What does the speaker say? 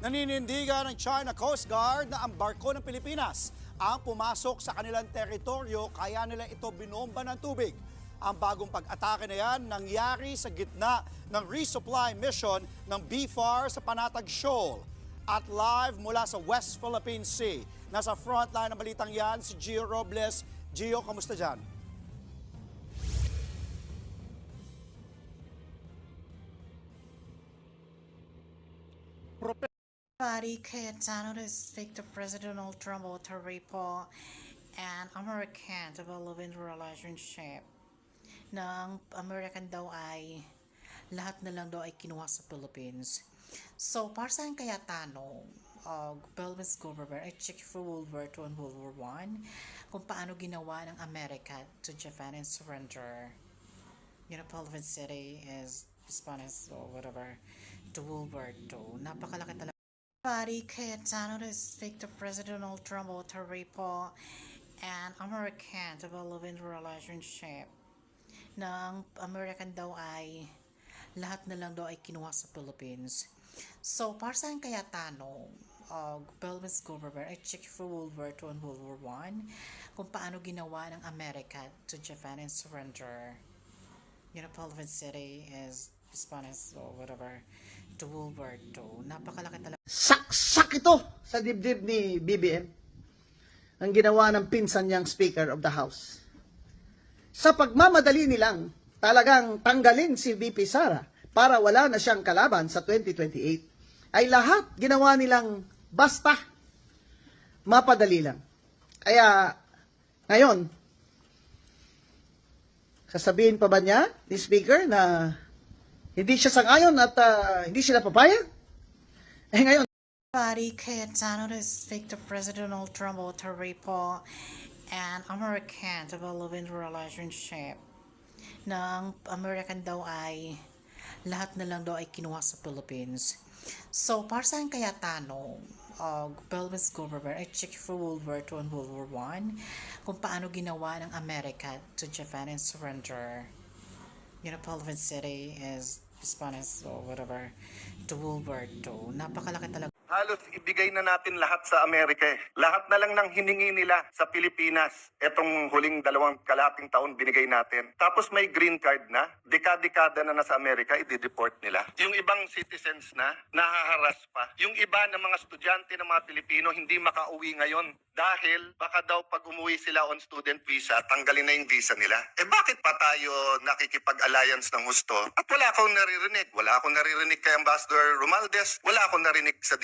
Naninindigan ng China Coast Guard na ang barko ng Pilipinas ang pumasok sa kanilang teritoryo kaya nila ito binomba ng tubig. Ang bagong pag-atake na yan nangyari sa gitna ng resupply mission ng BFAR sa Panatag Shoal. At live mula sa West Philippine Sea. Nasa frontline ng balitang yan si Gio Robles. Gio, kamusta dyan? Body Cayetano to speak to President Donald Trump about Taripo and American developing relationship. Ng American daw ay lahat na lang daw ay kinuha sa Philippines. So, para saan kaya tanong? Philippines government ay check for World War II and World War I kung paano ginawa ng America to Japan and surrender. Philippines City is Spanish or whatever to World War II. Napakalaki talaga. Body Cayetano to speak to President Donald Trump about Taripo and American developing relationship. Ng American daw ay lahat na lang daw ay kinuha sa Philippines. So, para saan kaya tanong? Philippines government ay check for World War II and World War I kung paano ginawa ng America to Japan and surrender. Philippines City is Spanish or whatever to World War II. Napakalaki talaga. Saksak ito sa dibdib ni BBM ang ginawa ng pinsan niyang Speaker of the House. Sa pagmamadali nilang talagang tanggalin si VP Sara para wala na siyang kalaban sa 2028, ay lahat ginawa nilang basta mapadali lang. Kaya ngayon, sasabihin pa ba niya ni Speaker na hindi siya sang-ayon at hindi sila papayag? Ngayon, Body Cayetano to speak to President Donald Trump about Taripo and American developing relationship. Ng American daw ay lahat na lang daw ay kinuha sa Philippines. So, para saan kaya tanong? Philippines government ay check for World War II and World War I kung paano ginawa ng America to Japan and surrender. Philippines City is Spanish or whatever to World War II. Napakalaki talaga. Halos ibigay na natin lahat sa Amerika eh. Lahat na lang ng hiningi nila sa Pilipinas. Etong huling kalahating taon binigay natin. Tapos may green card na. Dekada-dekada na nasa Amerika, i-deport nila. Yung ibang citizens na, nahaharas pa. Yung iba ng mga estudyante ng mga Pilipino hindi makauwi ngayon. Dahil baka daw pag umuwi sila on student visa, tanggalin na yung visa nila. Bakit pa tayo nakikipag-alliance ng husto? At wala akong naririnig. Wala akong naririnig kay Ambassador Romualdez. Wala akong narinig sa